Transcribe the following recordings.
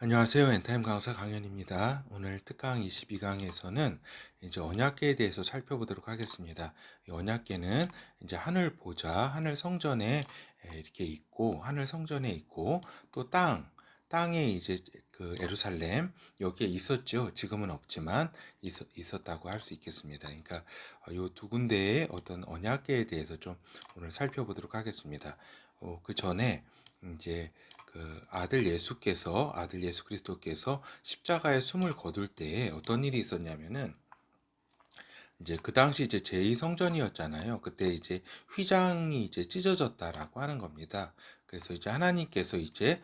안녕하세요. 엔타임 강사 강연입니다. 오늘 특강 22강에서는 이제 언약궤에 대해서 살펴보도록 하겠습니다. 이 언약궤는 이제 하늘 보좌, 하늘 성전에 이렇게 있고, 하늘 성전에 있고, 또 땅에 이제 그 예루살렘 여기에 있었죠. 지금은 없지만 있었다고 할 수 있겠습니다. 그러니까 이 두 군데의 어떤 언약궤에 대해서 좀 오늘 살펴보도록 하겠습니다. 그 전에 이제 그 아들 예수 그리스도께서 십자가에 숨을 거둘 때에 어떤 일이 있었냐면은 이제 그 당시 이제 제2성전이었잖아요. 그때 이제 휘장이 이제 찢어졌다라고 하는 겁니다. 그래서 이제 하나님께서 이제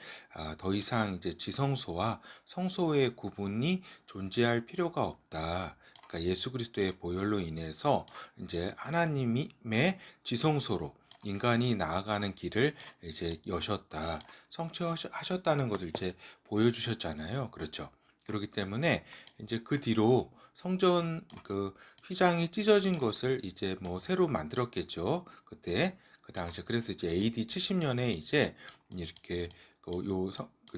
더 이상 이제 지성소와 성소의 구분이 존재할 필요가 없다. 그러니까 예수 그리스도의 보혈로 인해서 이제 하나님의 지성소로 인간이 나아가는 길을 이제 여셨다. 성취하셨다는 것을 이제 보여주셨잖아요. 그렇죠. 그렇기 때문에 이제 그 뒤로 성전 그 휘장이 찢어진 것을 이제 뭐 새로 만들었겠죠. 그때 그 당시에 그래서 이제 AD 70년에 이제 이렇게 그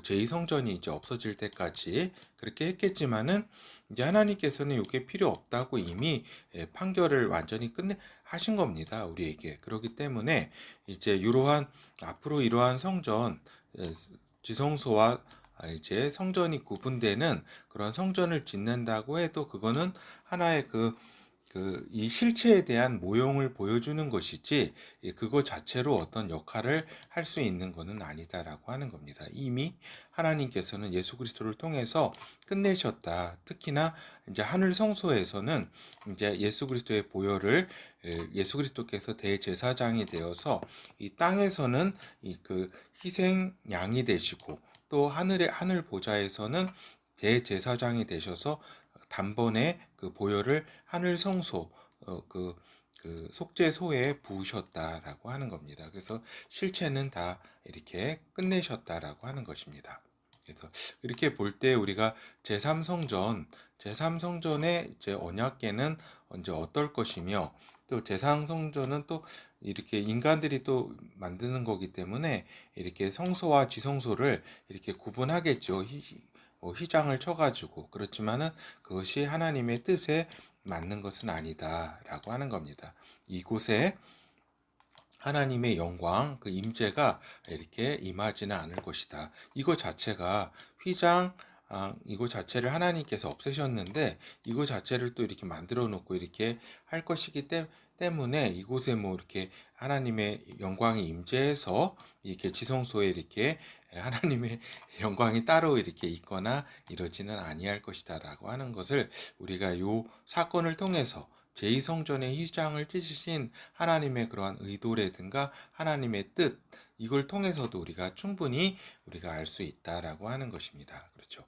제2성전이 이제 없어질 때까지 그렇게 했겠지만은 이제 하나님께서는 이게 필요 없다고 이미 판결을 완전히 끝내 하신 겁니다. 우리에게. 그렇기 때문에 이제 이러한 앞으로 이러한 성전 지성소와 이제 성전이 구분되는 그런 성전을 짓는다고 해도 그거는 하나의 이 실체에 대한 모형을 보여주는 것이지, 그거 자체로 어떤 역할을 할 수 있는 것은 아니다라고 하는 겁니다. 이미 하나님께서는 예수 그리스도를 통해서 끝내셨다. 특히나 이제 하늘 성소에서는 이제 예수 그리스도의 보혈을 예수 그리스도께서 대제사장이 되어서 이 땅에서는 이 그 희생 양이 되시고 또 하늘 보좌에서는 대제사장이 되셔서 단번에 그 보혈을 하늘 성소 그 속죄소에 부으셨다라고 하는 겁니다. 그래서 실체는 다 이렇게 끝내셨다라고 하는 것입니다. 그래서 이렇게 볼 때 우리가 제3성전의 이제 언약궤는 언제 어떨 것이며 또 제3성전은 또 이렇게 인간들이 또 만드는 거기 때문에 이렇게 성소와 지성소를 이렇게 구분하겠죠. 휘장을 쳐가지고. 그렇지만은 그것이 하나님의 뜻에 맞는 것은 아니다라고 하는 겁니다. 이곳에 하나님의 영광, 그 임재가 이렇게 임하지는 않을 것이다. 이거 자체가 휘장, 이거 자체를 하나님께서 없애셨는데 이거 자체를 또 이렇게 만들어 놓고 이렇게 할 것이기 때문에 이곳에 뭐 이렇게 하나님의 영광이 임재해서 이렇게 지성소에 이렇게 하나님의 영광이 따로 이렇게 있거나 이러지는 아니할 것이다라고 하는 것을 우리가 요 사건을 통해서 제2성전의 휘장을 찢으신 하나님의 그러한 의도라든가 하나님의 뜻, 이걸 통해서도 우리가 충분히 우리가 알 수 있다라고 하는 것입니다. 그렇죠.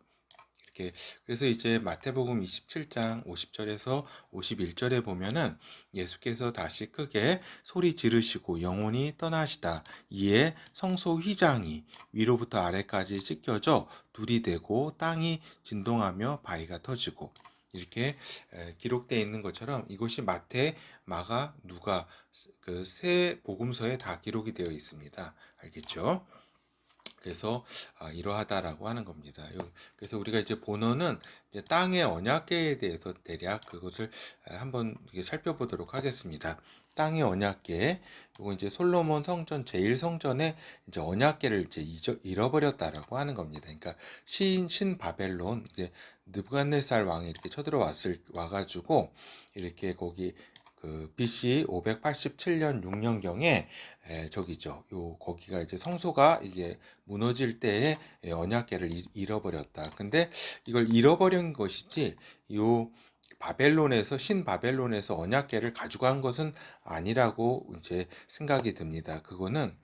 이렇게 그래서 이제 마태복음 27장 50절에서 51절에 보면은 예수께서 다시 크게 소리 지르시고 영혼이 떠나시다. 이에 성소 휘장이 위로부터 아래까지 찢겨져 둘이 되고 땅이 진동하며 바위가 터지고, 이렇게 기록되어 있는 것처럼 이것이 마태, 마가, 누가 그 세 복음서에 다 기록이 되어 있습니다. 알겠죠? 그래서 이러하다라고 하는 겁니다. 그래서 우리가 이제 본어는 이제 땅의 언약궤에 대해서 대략 그것을 한번 살펴보도록 하겠습니다. 땅의 언약궤, 이거 이제 솔로몬 성전 제1성전에 이제 언약궤를 이제 잃어버렸다라고 하는 겁니다. 그러니까 신 바벨론, 이제 느부갓네살 왕이 이렇게 와가지고 이렇게 거기 그 BC 587년 6년경에 저기죠. 거기가 이제 성소가 이게 무너질 때에 언약궤를 잃어버렸다. 근데 이걸 잃어버린 것이지 요 신바벨론에서 언약궤를 가져간 것은 아니라고 이제 생각이 듭니다. 그거는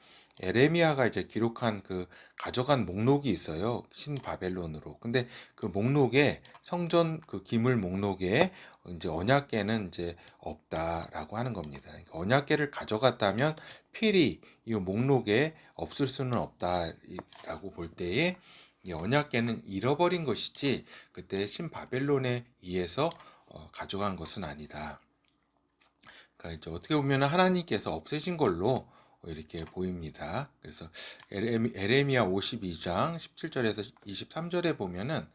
에레미야가 이제 기록한 그 가져간 목록이 있어요. 신바벨론으로. 근데 그 목록에 성전 그 기물 목록에 이제 언약궤는 이제 없다라고 하는 겁니다. 그러니까 언약궤를 가져갔다면 필히 이 목록에 없을 수는 없다라고 볼 때에 이 언약궤는 잃어버린 것이지 그때 신바벨론에 의해서 가져간 것은 아니다. 그러니까 이제 어떻게 보면 하나님께서 없애신 걸로 이렇게 보입니다. 그래서 에레미야 52장 17절에서 23절에 보면은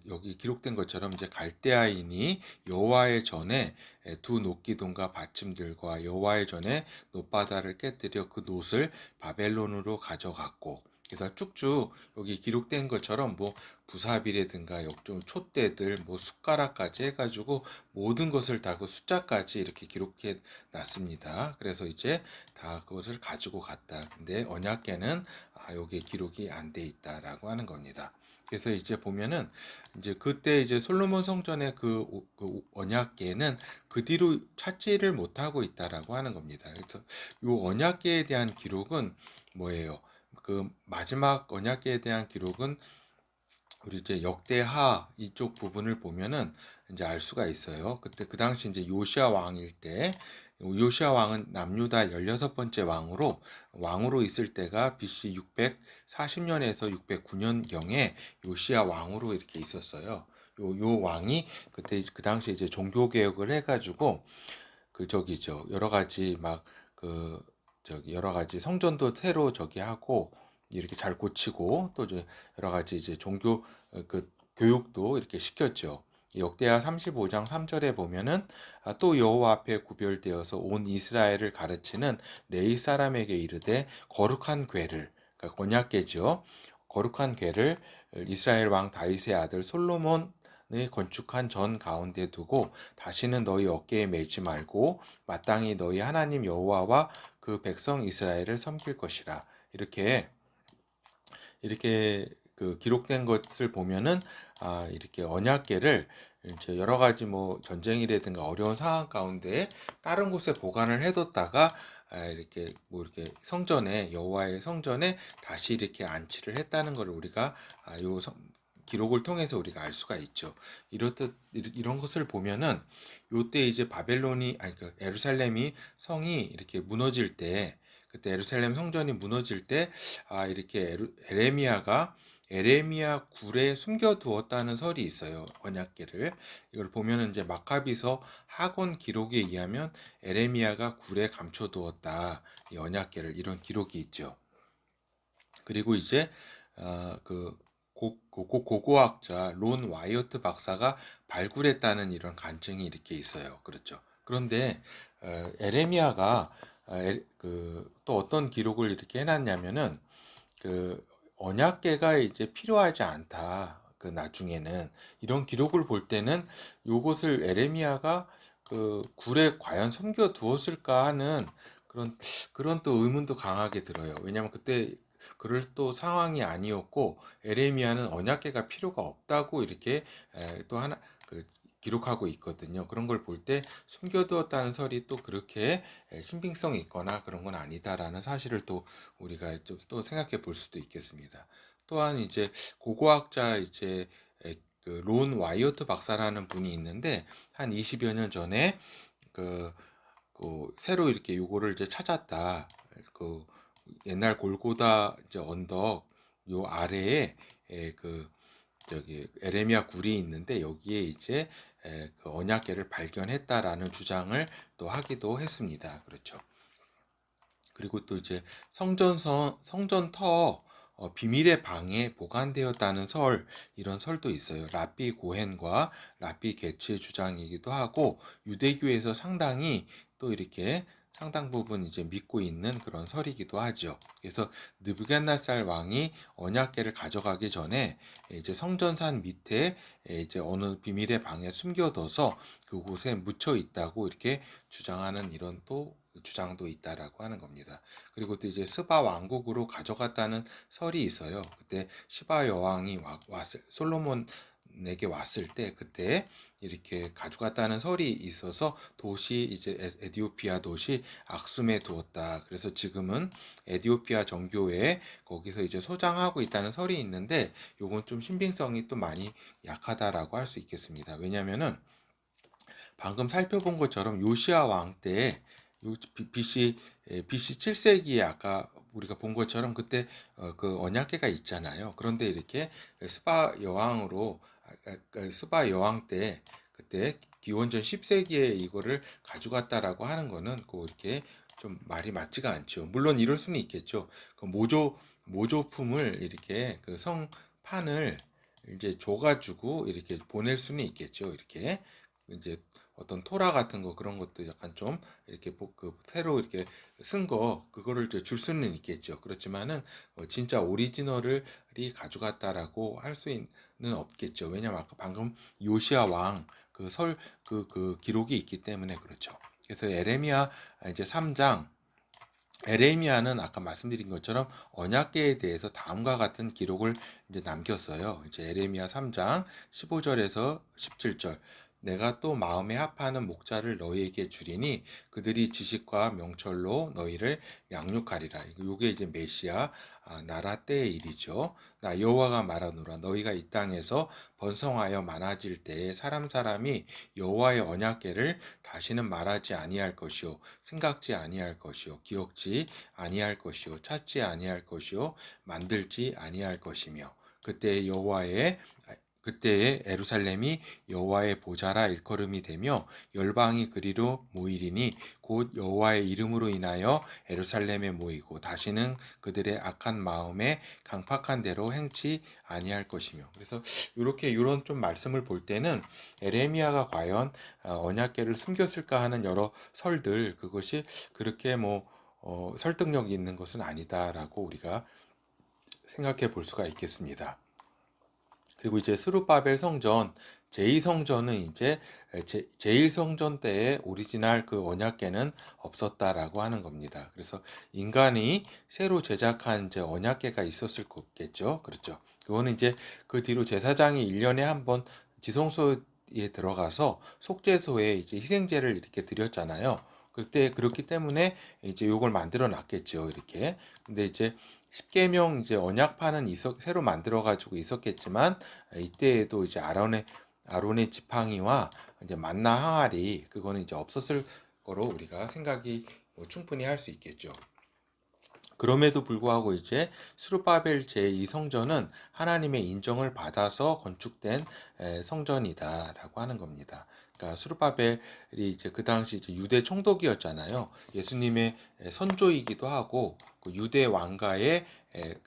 여기 기록된 것처럼 이제 갈대아인이 여호와의 전에 두 녹기둥과 받침들과 여호와의 전에 놋바다를 깨뜨려 그 놋을 바벨론으로 가져갔고, 그래서 쭉쭉 여기 기록된 것처럼 뭐 부사비라든가 역종 촛대들 뭐 숟가락까지 해가지고 모든 것을 다 그 숫자까지 이렇게 기록해 놨습니다. 그래서 이제 다 그것을 가지고 갔다. 근데 언약궤는 여기에 기록이 안 돼 있다라고 하는 겁니다. 그래서 이제 보면은 이제 그때 이제 솔로몬 성전의 그 언약궤는 그 뒤로 찾지를 못하고 있다라고 하는 겁니다. 그래서 이 언약궤에 대한 기록은 뭐예요? 그 마지막 언약궤에 대한 기록은 우리 이제 역대하 이쪽 부분을 보면은 이제 알 수가 있어요. 그때 그 당시 이제 요시아 왕일 때, 요시아 왕은 남유다 16번째 왕으로 있을 때가 BC 640년에서 609년경에 요시아 왕으로 이렇게 있었어요. 요 왕이 그때 그 당시 이제 종교 개혁을 해가지고 그 저기죠, 여러 가지 막 그 저기 여러 가지 성전도 새로 저기 하고 이렇게 잘 고치고, 또 이제 여러 가지 이제 종교 그 교육도 이렇게 시켰죠. 역대하 35장 3절에 보면은 또 여호와 앞에 구별되어서 온 이스라엘을 가르치는 레위 사람에게 이르되 거룩한 궤를, 그러니까 언약궤죠, 거룩한 궤를 이스라엘 왕 다윗의 아들 솔로몬 건축한 전 가운데 두고 다시는 너희 어깨에 메지 말고 마땅히 너희 하나님 여호와와 그 백성 이스라엘을 섬길 것이라. 이렇게 그 기록된 것을 보면은 이렇게 언약궤를 이제 여러 가지 뭐 전쟁이라든가 어려운 상황 가운데 다른 곳에 보관을 해뒀다가 이렇게 뭐 이렇게 성전에, 여호와의 성전에 다시 이렇게 안치를 했다는 걸 우리가 기록을 통해서 우리가 알 수가 있죠. 이렇듯 이런 것을 보면은 요때 이제 바벨론이 그 예루살렘이 성이 이렇게 무너질 때, 그때 예루살렘 성전이 무너질 때 이렇게 에레미야 굴에 숨겨두었다는 설이 있어요. 언약궤를. 이걸 보면은 이제 마카비서 학원 기록에 의하면 에레미야가 굴에 감춰두었다, 이 언약궤를, 이런 기록이 있죠. 그리고 이제 그 고고학자 론 와이어트 박사가 발굴했다는 이런 간증이 이렇게 있어요. 그렇죠. 그런데 에레미야가 또 어떤 기록을 이렇게 해놨냐면은 그 언약궤가 이제 필요하지 않다. 그 나중에는 이런 기록을 볼 때는 요것을 에레미야가 그 굴에 과연 섬겨 두었을까 하는 그런 또 의문도 강하게 들어요. 왜냐하면 그때 그럴 또 상황이 아니었고 에레미야는 언약궤가 필요가 없다고 이렇게 또 하나 기록하고 있거든요. 그런 걸 볼 때 숨겨두었다는 설이 또 그렇게 신빙성이 있거나 그런 건 아니다라는 사실을 또 우리가 또 생각해 볼 수도 있겠습니다. 또한 이제 고고학자 이제 그론 와이어트 박사라는 분이 있는데 한 20여 년 전에 그 새로 이렇게 요거를 이제 찾았다. 그 옛날 골고다 이제 언덕 요 아래에 그 저기 에레미야 굴이 있는데 여기에 이제 그 언약궤를 발견했다라는 주장을 또 하기도 했습니다. 그렇죠. 그리고 또 이제 성전터 비밀의 방에 보관되었다는 이런 설도 있어요. 랍비 고헨과 랍비 게츠의 주장이기도 하고, 유대교에서 상당히 또 이렇게 상당 부분 이제 믿고 있는 그런 설이기도 하죠. 그래서 느부갓네살 왕이 언약궤를 가져가기 전에 이제 성전산 밑에 이제 어느 비밀의 방에 숨겨둬서 그곳에 묻혀 있다고 이렇게 주장하는 이런 또 주장도 있다라고 하는 겁니다. 그리고 또 이제 스바 왕국으로 가져갔다는 설이 있어요. 그때 시바 여왕이 솔로몬에게 왔을 때 그때 이렇게 가져갔다는 설이 있어서 도시 이제 에디오피아 도시 악숨에 두었다. 그래서 지금은 에디오피아 정교회에 거기서 이제 소장하고 있다는 설이 있는데 요건 좀 신빙성이 또 많이 약하다라고 할 수 있겠습니다. 왜냐면은 방금 살펴본 것처럼 요시아 왕 때 BC 7세기에 아까 우리가 본 것처럼 그때 그 언약궤가 있잖아요. 그런데 이렇게 스바 여왕 때 그때 기원전 10세기에 이거를 가져갔다라고 하는 거는 꼭 이렇게 좀 말이 맞지가 않죠. 물론 이럴 수는 있겠죠. 그 모조품을 이렇게 그 성판을 이제 줘가지고 이렇게 보낼 수는 있겠죠. 이렇게 이제 어떤 토라 같은 거 그런 것도 약간 좀 이렇게 그 새로 이렇게 쓴 거 그거를 줄 수는 있겠죠. 그렇지만은 진짜 오리지널을 가져갔다라고 할 수는 없겠죠. 왜냐면 아까 방금 요시야 왕 그 기록이 있기 때문에 그렇죠. 그래서 에레미야 이제 3장 에레미야는 아까 말씀드린 것처럼 언약궤에 대해서 다음과 같은 기록을 이제 남겼어요. 이제 에레미야 3장 15절에서 17절. 내가 또 마음에 합하는 목자를 너희에게 주리니 그들이 지식과 명철로 너희를 양육하리라. 이게 이제 메시아 나라 때의 일이죠. 나 여호와가 말하노라 너희가 이 땅에서 번성하여 많아질 때에 사람이 여호와의 언약궤를 다시는 말하지 아니할 것이요 생각지 아니할 것이요 기억지 아니할 것이요 찾지 아니할 것이요 만들지 아니할 것이며 그때에 에루살렘이 여호와의 보좌라 일컬음이 되며 열방이 그리로 모이리니 곧 여호와의 이름으로 인하여 에루살렘에 모이고 다시는 그들의 악한 마음에 강팍한 대로 행치 아니할 것이며. 그래서 이런 좀 말씀을 볼 때는 에레미야가 과연 언약궤를 숨겼을까 하는 여러 설들 그것이 그렇게 설득력 있는 것은 아니다라고 우리가 생각해 볼 수가 있겠습니다. 그리고 이제 스룹바벨 성전 제2성전은 이제 제1성전 때의 오리지널 그 언약궤는 없었다라고 하는 겁니다. 그래서 인간이 새로 제작한 이제 언약궤가 있었을 거겠죠. 그렇죠. 그거는 이제 그 뒤로 제사장이 1년에 한 번 지성소에 들어가서 속죄소에 이제 희생제를 이렇게 드렸잖아요. 그때 그렇기 때문에 이제 요걸 만들어 놨겠죠. 이렇게. 근데 이제 십계명 이제 언약판은 새로 만들어 가지고 있었겠지만 이때에도 이제 아론의 지팡이와 이제 만나 항아리 그거는 이제 없었을 거로 우리가 생각이 충분히 할 수 있겠죠. 그럼에도 불구하고 이제 스룹바벨 제2성전은 하나님의 인정을 받아서 건축된 성전이다라고 하는 겁니다. 그러니까 스룹바벨이 이제 그 당시 이제 유대 총독이었잖아요. 예수님의 선조이기도 하고 그 유대 왕가의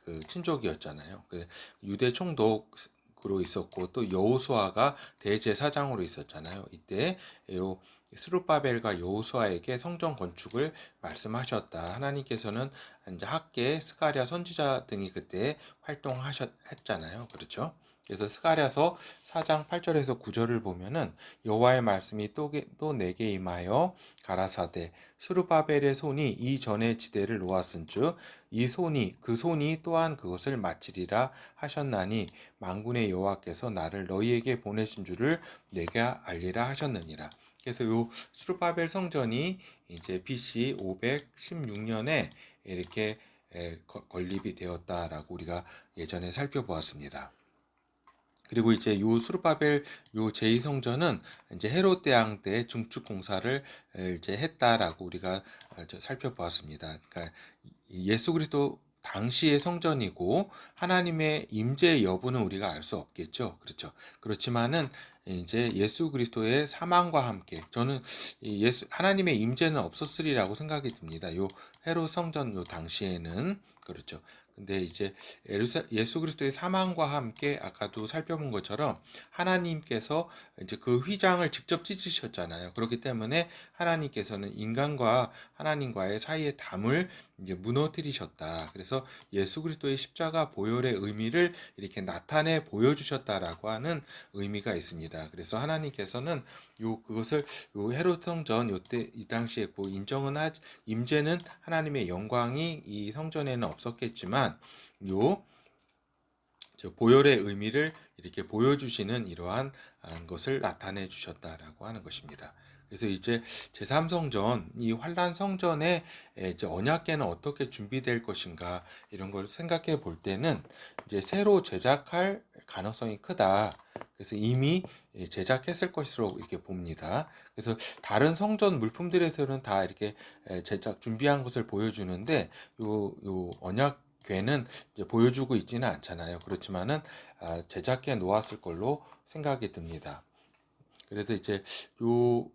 그 친족이었잖아요. 그 유대 총독으로 있었고 또 여호수아가 대제사장으로 있었잖아요. 이때 요 스룹바벨과 여호수아에게 성전 건축을 말씀하셨다. 하나님께서는 이제 학계, 스가랴 선지자 등이 그때 활동했잖아요. 그렇죠? 그래서 스가랴서 4장 8절에서 9절을 보면은 여호와의 말씀이 또 내게 임하여 가라사대 스룹바벨의 손이 이전에 지대를 놓았은즉 그 손이 또한 그것을 마치리라 하셨나니 만군의 여호와께서 나를 너희에게 보내신 줄을 내게 알리라 하셨느니라. 그래서 요 스룹바벨 성전이 이제 BC 516년에 이렇게 건립이 되었다라고 우리가 예전에 살펴보았습니다. 그리고 이제 요 스룹바벨 요 제2성전은 이제 헤롯 대왕 때 중축 공사를 이제 했다라고 우리가 살펴보았습니다. 그러니까 예수 그리스도 당시의 성전이고 하나님의 임재 여부는 우리가 알 수 없겠죠. 그렇죠. 그렇지만은 이제 예수 그리스도의 사망과 함께 저는 하나님의 임재는 없었으리라고 생각이 듭니다. 요 헤롯 성전 요 당시에는 그렇죠. 근데 이제 예수 그리스도의 사망과 함께 아까도 살펴본 것처럼 하나님께서 이제 그 휘장을 직접 찢으셨잖아요. 그렇기 때문에 하나님께서는 인간과 하나님과의 사이의 담을 이제 무너뜨리셨다. 그래서 예수 그리스도의 십자가 보혈의 의미를 이렇게 나타내 보여주셨다라고 하는 의미가 있습니다. 그래서 하나님께서는 그것을 헤롯 성전 요때 이 당시에 임재는 하나님의 영광이 이 성전에는 없었겠지만 보혈의 의미를 이렇게 보여주시는 이러한 것을 나타내 주셨다라고 하는 것입니다. 그래서 이제 제3성전, 이 환란 성전의 이제 언약궤는 어떻게 준비될 것인가 이런 걸 생각해 볼 때는 이제 새로 제작할 가능성이 크다. 그래서 이미 제작했을 것으로 이렇게 봅니다. 그래서 다른 성전 물품들에서는 다 이렇게 제작 준비한 것을 보여주는데 요 언약궤는 이제 보여주고 있지는 않잖아요. 그렇지만은 제작해 놓았을 걸로 생각이 듭니다. 그래서 이제 요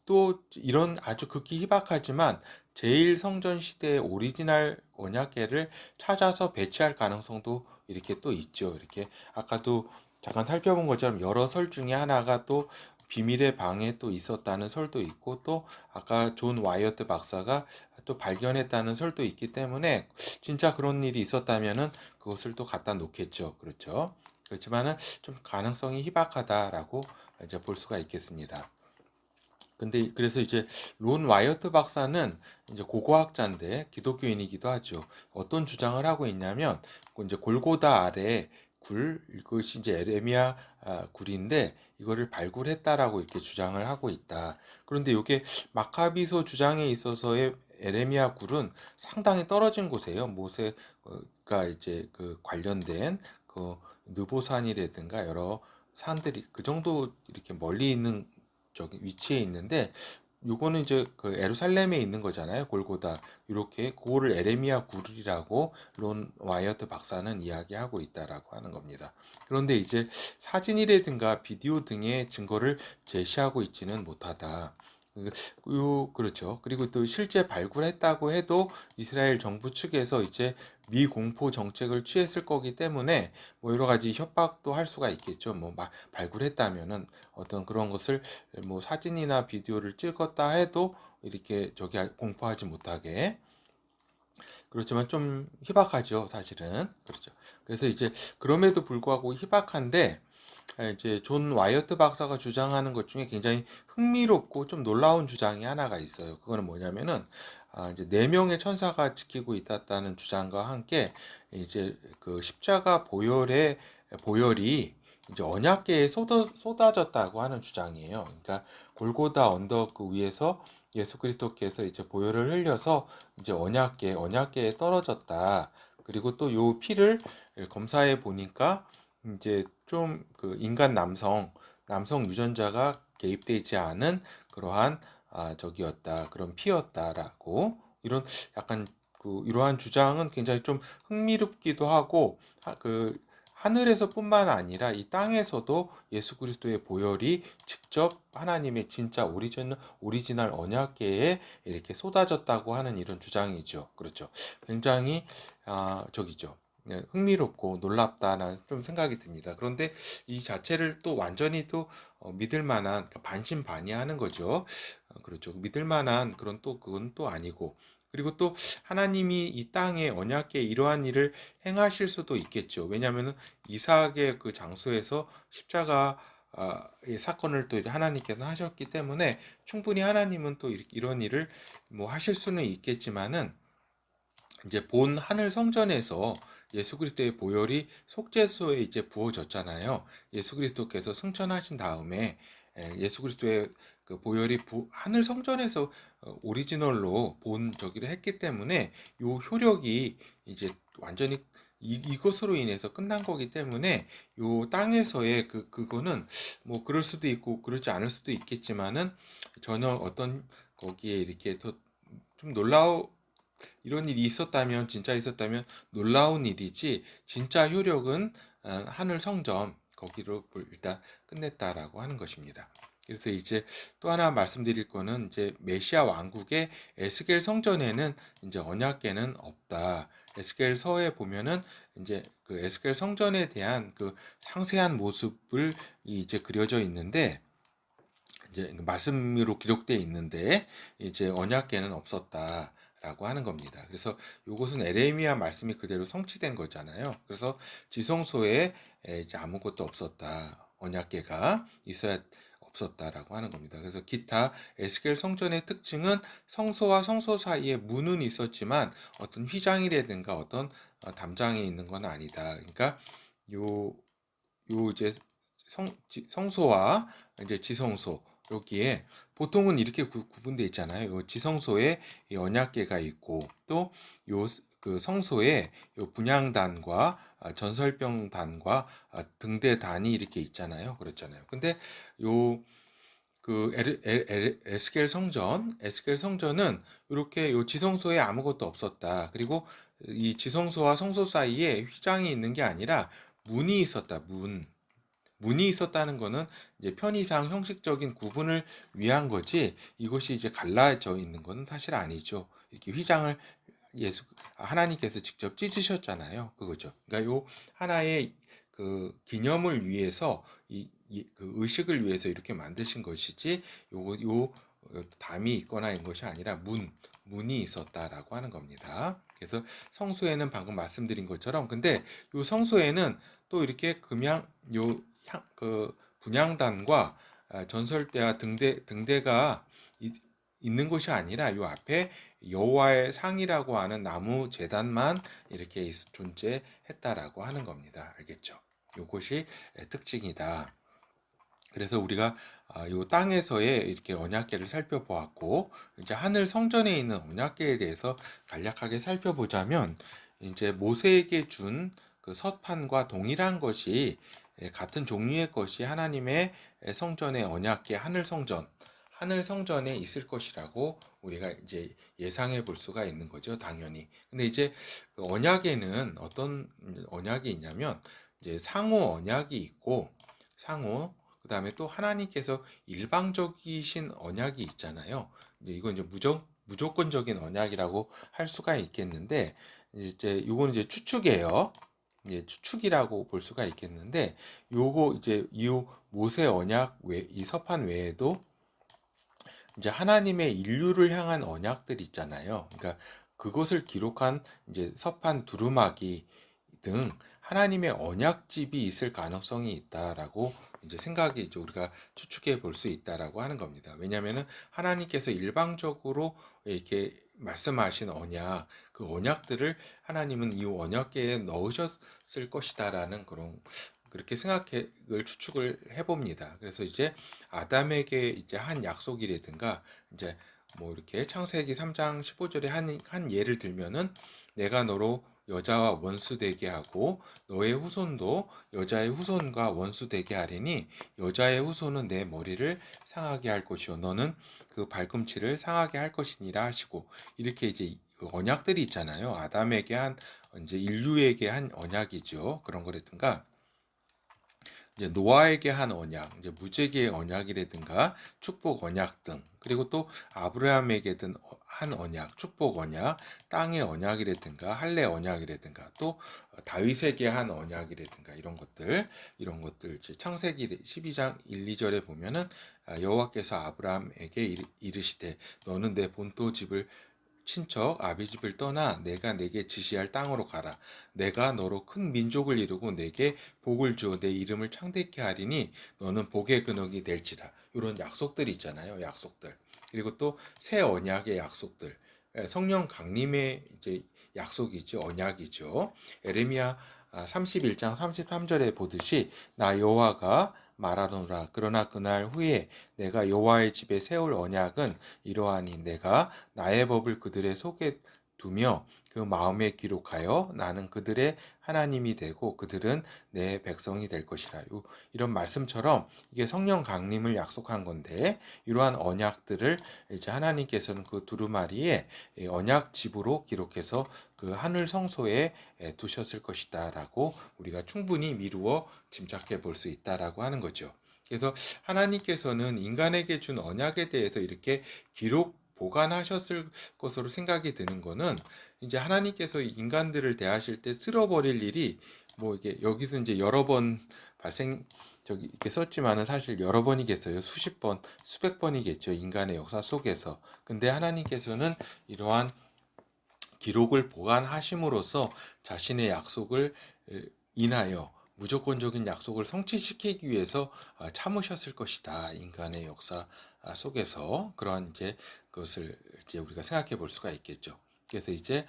또 이런 아주 극히 희박하지만 제1성전 시대의 오리지널 언약궤를 찾아서 배치할 가능성도 이렇게 또 있죠. 이렇게 아까도 잠깐 살펴본 것처럼 여러 설 중에 하나가 또 비밀의 방에 또 있었다는 설도 있고, 또 아까 존 와이어트 박사가 또 발견했다는 설도 있기 때문에 진짜 그런 일이 있었다면은 그것을 또 갖다 놓겠죠. 그렇죠. 그렇지만은 좀 가능성이 희박하다라고 이제 볼 수가 있겠습니다. 근데 그래서 이제 론 와이어트 박사는 이제 고고학자인데 기독교인이기도 하죠. 어떤 주장을 하고 있냐면 이제 골고다 아래 굴, 이것이 이제 에레미야 굴인데 이거를 발굴했다라고 이렇게 주장을 하고 있다. 그런데 이게 마카비소 주장에 있어서의 에레미야 굴은 상당히 떨어진 곳이에요. 모세가 이제 그 관련된 그 느보산이라든가 여러 산들이 그 정도 이렇게 멀리 있는 저기 위치에 있는데, 요거는 이제 그 예루살렘에 있는 거잖아요. 골고다. 이렇게 그거를 에레미야 굴이라고 론 와이어트 박사는 이야기하고 있다라고 하는 겁니다. 그런데 이제 사진이라든가 비디오 등의 증거를 제시하고 있지는 못하다. 그렇죠. 그리고 또 실제 발굴했다고 해도 이스라엘 정부 측에서 이제 미공포 정책을 취했을 거기 때문에 뭐 여러 가지 협박도 할 수가 있겠죠. 뭐 발굴했다면은 어떤 그런 것을 뭐 사진이나 비디오를 찍었다 해도 이렇게 저기 공포하지 못하게. 그렇지만 좀 희박하죠, 사실은. 그렇죠. 그래서 이제 그럼에도 불구하고 희박한데, 이제 존 와이어트 박사가 주장하는 것 중에 굉장히 흥미롭고 좀 놀라운 주장이 하나가 있어요. 그거는 뭐냐면은 이제 네 명의 천사가 지키고 있었다는 주장과 함께 이제 그 십자가 보혈이 이제 언약궤에 쏟아졌다고 하는 주장이에요. 그러니까 골고다 언덕 그 위에서 예수 그리스도께서 이제 보혈을 흘려서 이제 언약궤에 떨어졌다. 그리고 또 요 피를 검사해 보니까 이제 좀 그 인간 남성 유전자가 개입되지 않은 그러한 저기였다, 그런 피였다라고, 이런 약간 그 이러한 주장은 굉장히 좀 흥미롭기도 하고, 그 하늘에서뿐만 아니라 이 땅에서도 예수 그리스도의 보혈이 직접 하나님의 진짜 오리지널 언약궤에 이렇게 쏟아졌다고 하는 이런 주장이죠. 그렇죠. 굉장히 저기죠. 네, 흥미롭고 놀랍다라는 좀 생각이 듭니다. 그런데 이 자체를 또 완전히 또 믿을 만한, 그러니까 반신반의하는 거죠. 그렇죠. 믿을 만한 그런 또 그건 또 아니고, 그리고 또 하나님이 이 땅에 언약궤 이러한 일을 행하실 수도 있겠죠. 왜냐하면 이삭의 그 장소에서 십자가 의 사건을 또 하나님께서 하셨기 때문에 충분히 하나님은 또 이런 일을 뭐 하실 수는 있겠지만은, 이제 본 하늘 성전에서 예수 그리스도의 보혈이 속죄소에 이제 부어졌잖아요. 예수 그리스도께서 승천하신 다음에 예수 그리스도의 그 보혈이 하늘 성전에서 오리지널로 본 저기를 했기 때문에 요 효력이 이제 완전히 이것으로 인해서 끝난 거기 때문에 요 땅에서의 그거는 뭐 그럴 수도 있고 그렇지 않을 수도 있겠지만은 전혀 어떤 거기에 이렇게 더 좀 이런 일이 있었다면, 진짜 있었다면 놀라운 일이지, 진짜 효력은 하늘 성전 거기로 일단 끝냈다라고 하는 것입니다. 그래서 이제 또 하나 말씀드릴 거는, 이제 메시아 왕국의 에스겔 성전에는 이제 언약궤는 없다. 에스겔 서에 보면은 이제 그 에스겔 성전에 대한 그 상세한 모습을 이제 그려져 있는데, 이제 말씀으로 기록되어 있는데 이제 언약궤는 없었다. 라고 하는 겁니다. 그래서 이것은 에레미야 말씀이 그대로 성취된 거잖아요. 그래서 지성소에 이제 아무것도 없었다. 언약궤가 있어야 없었다라고 하는 겁니다. 그래서 기타 에스겔 성전의 특징은 성소와 성소 사이에 문은 있었지만 어떤 휘장이라든가 어떤 담장이 있는 건 아니다. 그러니까 요 이제 성소와 이제 지성소, 여기에 보통은 이렇게 구분되어 있잖아요. 요 지성소에 이 언약궤가 있고, 또 요 그 성소에 요 분향단과 전설병단과 등대단이 이렇게 있잖아요. 그렇잖아요. 근데 요 그 에스겔 성전은 이렇게 요 지성소에 아무것도 없었다. 그리고 이 지성소와 성소 사이에 휘장이 있는 게 아니라 문이 있었다. 문. 문이 있었다는 거는 이제 편의상 형식적인 구분을 위한 거지, 이것이 이제 갈라져 있는 것은 사실 아니죠. 이렇게 휘장을 하나님께서 직접 찢으셨잖아요. 그거죠. 그러니까 요 하나의 그 기념을 위해서 그 의식을 위해서 이렇게 만드신 것이지, 요 담이 있거나 인 것이 아니라 문이 있었다라고 하는 겁니다. 그래서 성소에는 방금 말씀드린 것처럼, 근데 요 성소에는 또 이렇게 그 분향단과 전설대와 등대가 있는 것이 아니라 요 앞에 여호와의 상이라고 하는 나무 제단만 이렇게 존재했다라고 하는 겁니다. 알겠죠? 요것이 특징이다. 그래서 우리가 요 땅에서의 이렇게 언약궤를 살펴보았고, 이제 하늘 성전에 있는 언약궤에 대해서 간략하게 살펴보자면, 이제 모세에게 준 그 서판과 동일한 것이, 같은 종류의 것이 하나님의 성전의 언약궤 하늘 성전에 있을 것이라고 우리가 이제 예상해 볼 수가 있는 거죠, 당연히. 근데 이제 그 언약에는 어떤 언약이 있냐면, 이제 상호 언약이 있고, 그다음에 또 하나님께서 일방적이신 언약이 있잖아요. 이제 이건 이제 무조건적인 언약이라고 할 수가 있겠는데, 이제 요건 이제 추측이에요. 이제 추측이라고 볼 수가 있겠는데, 요거 이제 이 모세 언약 이 서판 외에도 이제 하나님의 인류를 향한 언약들 있잖아요. 그러니까 그것을 기록한 이제 서판 두루마기 등 하나님의 언약집이 있을 가능성이 있다라고 이제 생각이 이제 우리가 추측해 볼 수 있다라고 하는 겁니다. 왜냐하면은 하나님께서 일방적으로 이렇게 말씀하신 그 언약들을 하나님은 이 언약궤에 넣으셨을 것이다라는 그렇게 생각을 추측을 해봅니다. 그래서 이제 아담에게 이제 한 약속이라든가, 이제 뭐 이렇게 창세기 3장 15절에 한 예를 들면은, 내가 너로 여자와 원수 되게 하고 너의 후손도 여자의 후손과 원수 되게 하리니 여자의 후손은 내 머리를 상하게 할 것이요 너는 그 발꿈치를 상하게 할 것이니라 하시고, 이렇게 이제 그 언약들이 있잖아요. 아담에게 한, 이제 인류에게 한 언약이죠. 그런 거라든가, 이제 노아에게 한 언약, 이제 무제기의 언약이라든가 축복 언약 등, 그리고 또 아브라함에게 한 언약, 축복 언약, 땅의 언약이라든가 할례 언약이라든가, 또 다윗에게 한 언약이라든가, 이런 것들 이제 창세기 12장 1, 2절에 보면은, 여호와께서 아브라함에게 이르시되 너는 내 본토 집을 친척 아비집을 떠나 내가 내게 지시할 땅으로 가라. 내가 너로 큰 민족을 이루고 내게 복을 주어 내 이름을 창대케 하리니 너는 복의 근원이 될지라. 이런 약속들이 있잖아요. 약속들. 그리고 또 새 언약의 약속들. 성령 강림의 이제 약속이죠. 언약이죠. 에레미야 31장 33절에 보듯이 나 여호와가 말하노라. 그러나 그날 후에 내가 여호와의 집에 세울 언약은 이러하니 내가 나의 법을 그들의 속에 두며 그 마음에 기록하여 나는 그들의 하나님이 되고 그들은 내 백성이 될 것이라. 이런 말씀처럼 이게 성령 강림을 약속한 건데, 이러한 언약들을 이제 하나님께서는 그 두루마리에 언약집으로 기록해서 그 하늘 성소에 두셨을 것이다라고 우리가 충분히 미루어 짐작해 볼 수 있다라고 하는 거죠. 그래서 하나님께서는 인간에게 준 언약에 대해서 이렇게 보관하셨을 것으로 생각이 드는 거는, 이제 하나님께서 인간들을 대하실 때 쓸어버릴 일이, 뭐 이게 여기서 이제 여러 번 이렇게 썼지만은 사실 여러 번이겠어요. 수십 번, 수백 번이겠죠. 인간의 역사 속에서. 근데 하나님께서는 이러한 기록을 보관하심으로써 자신의 약속을 인하여 무조건적인 약속을 성취시키기 위해서 참으셨을 것이다. 인간의 역사 속에서 그러한 이제 그것을 이제 우리가 생각해 볼 수가 있겠죠. 그래서 이제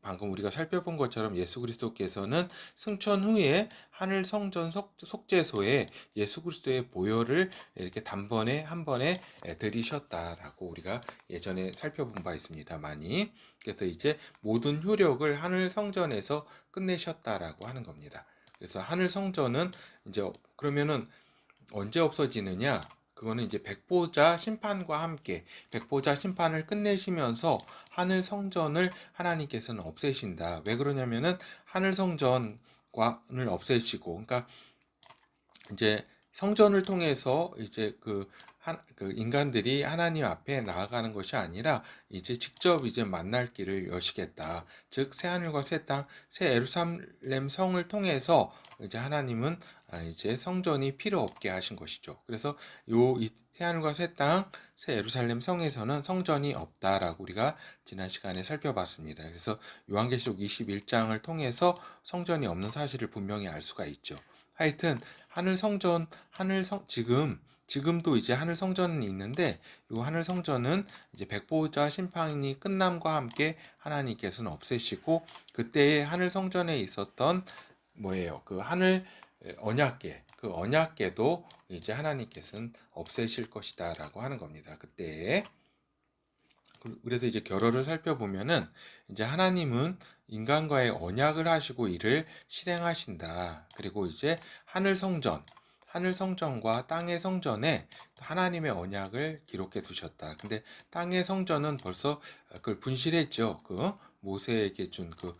방금 우리가 살펴본 것처럼 예수 그리스도께서는 승천 후에 하늘 성전 속죄소에 예수 그리스도의 보혈을 이렇게 단번에 한 번에 드리셨다라고 우리가 예전에 살펴본 바 있습니다. 많이. 그래서 이제 모든 효력을 하늘 성전에서 끝내셨다라고 하는 겁니다. 그래서 하늘 성전은 이제 그러면은 언제 없어지느냐? 그거는 이제 백보자 심판과 함께 백보자 심판을 끝내시면서 하늘 성전을 하나님께서는 없애신다. 왜 그러냐면은 하늘 성전을 없애시고, 그러니까 이제 성전을 통해서 이제 그 인간들이 하나님 앞에 나아가는 것이 아니라 이제 직접 이제 만날 길을 여시겠다. 즉 새하늘과 새 땅, 새 예루살렘 성을 통해서 이제 하나님은 이제 성전이 필요 없게 하신 것이죠. 그래서 이 새하늘과 새 땅, 새 예루살렘 성에서는 성전이 없다라고 우리가 지난 시간에 살펴봤습니다. 그래서 요한계시록 21장을 통해서 성전이 없는 사실을 분명히 알 수가 있죠. 하여튼 하늘 성전, 지금도 이제 하늘 성전은 있는데 이 하늘 성전은 이제 백보자 심판이 끝남과 함께 하나님께서는 없애시고 그때의 하늘 성전에 있었던 뭐예요? 그 하늘 언약궤, 그 언약궤도 이제 하나님께서는 없애실 것이다라고 하는 겁니다. 그때에. 그래서 이제 결어를 살펴보면은 이제 하나님은 인간과의 언약을 하시고 이를 실행하신다. 그리고 이제 하늘 성전과 땅의 성전에 하나님의 언약을 기록해 두셨다. 근데 땅의 성전은 벌써 그걸 분실했죠. 그 모세에게 준 그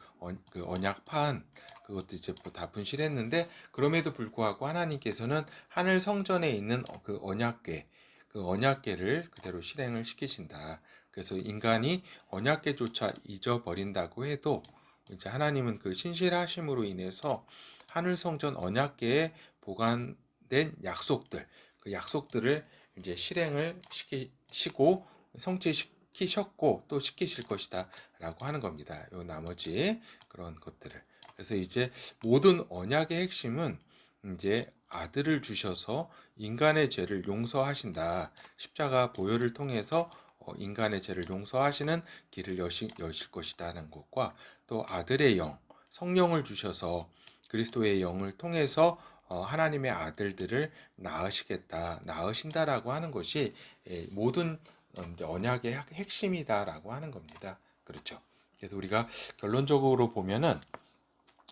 언약판 그것도 이제 다 분실했는데 그럼에도 불구하고 하나님께서는 하늘 성전에 있는 그 언약궤 그 언약궤를 그대로 실행을 시키신다. 그래서 인간이 언약궤조차 잊어버린다고 해도 이제 하나님은 그 신실하심으로 인해서 하늘 성전 언약궤에 보관된 약속들, 그 약속들을 이제 실행을 시키시고 성취시키셨고 또 시키실 것이다라고 하는 겁니다. 요 나머지 그런 것들을. 그래서 이제 모든 언약의 핵심은 이제 아들을 주셔서 인간의 죄를 용서하신다. 십자가 보혈을 통해서 인간의 죄를 용서하시는 길을 여실 것이다는 것과 또 아들의 영, 성령을 주셔서 그리스도의 영을 통해서 하나님의 아들들을 낳으신다라고 하는 것이 모든 이제 언약의 핵심이다라고 하는 겁니다. 그렇죠. 그래서 우리가 결론적으로 보면은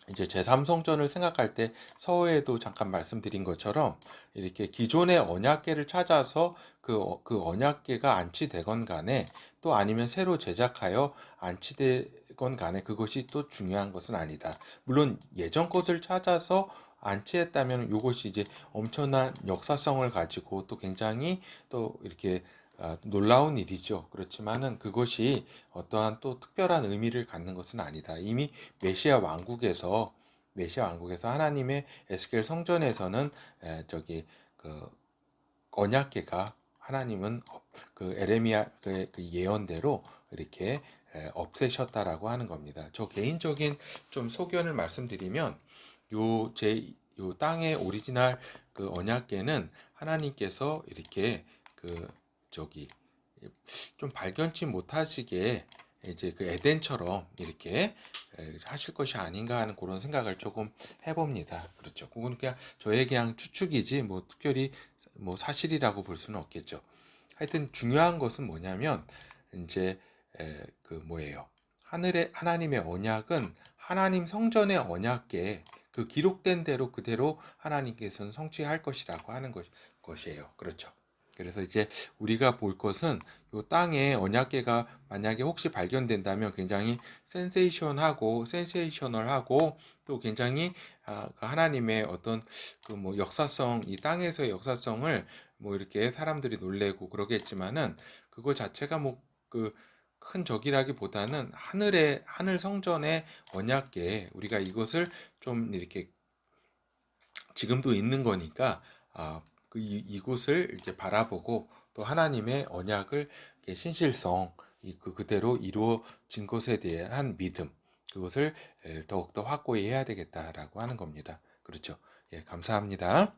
이제 제3성전을 생각할 때 서회에도 잠깐 말씀드린 것처럼 이렇게 기존의 언약궤를 찾아서 그 언약궤가 안치되건 간에 또 아니면 새로 제작하여 안치되건 간에 그것이 또 중요한 것은 아니다. 물론 예전 것을 찾아서 안치했다면 이것이 이제 엄청난 역사성을 가지고 또 굉장히 또 이렇게 놀라운 일이죠. 그렇지만은 그것이 어떠한 또 특별한 의미를 갖는 것은 아니다. 이미 메시아 왕국에서 하나님의 에스겔 성전에서는 저기 그 언약궤가 하나님은 그 에레미야 그 예언대로 이렇게 없애셨다라고 하는 겁니다. 저 개인적인 좀 소견을 말씀드리면 요 땅의 오리지널 그 언약궤는 하나님께서 이렇게 그 저기 좀 발견치 못하시게 이제 그 에덴처럼 이렇게 하실 것이 아닌가 하는 그런 생각을 조금 해봅니다. 그렇죠. 그건 그냥 저의 그냥 추측이지 뭐 특별히 뭐 사실이라고 볼 수는 없겠죠. 하여튼 중요한 것은 뭐냐면 이제 그 뭐예요? 하나님의 언약은 하나님 성전의 언약궤 그 기록된 대로 그대로 하나님께서는 성취할 것이라고 하는 것이에요. 그렇죠. 그래서 이제 우리가 볼 것은 이 땅에 언약궤가 만약에 혹시 발견된다면 굉장히 센세이셔널하고 또 굉장히 그 하나님의 어떤 그 뭐 역사성 이 땅에서의 역사성을 뭐 이렇게 사람들이 놀래고 그러겠지만은 그거 자체가 뭐 그 큰 적이라기보다는 하늘 성전의 언약궤 우리가 이것을 좀 이렇게 지금도 있는 거니까 이곳을 이렇게 바라보고 또 하나님의 언약을 신실성 그대로 이루어진 것에 대한 믿음 그것을 더욱더 확고히 해야 되겠다라고 하는 겁니다. 그렇죠. 예, 감사합니다.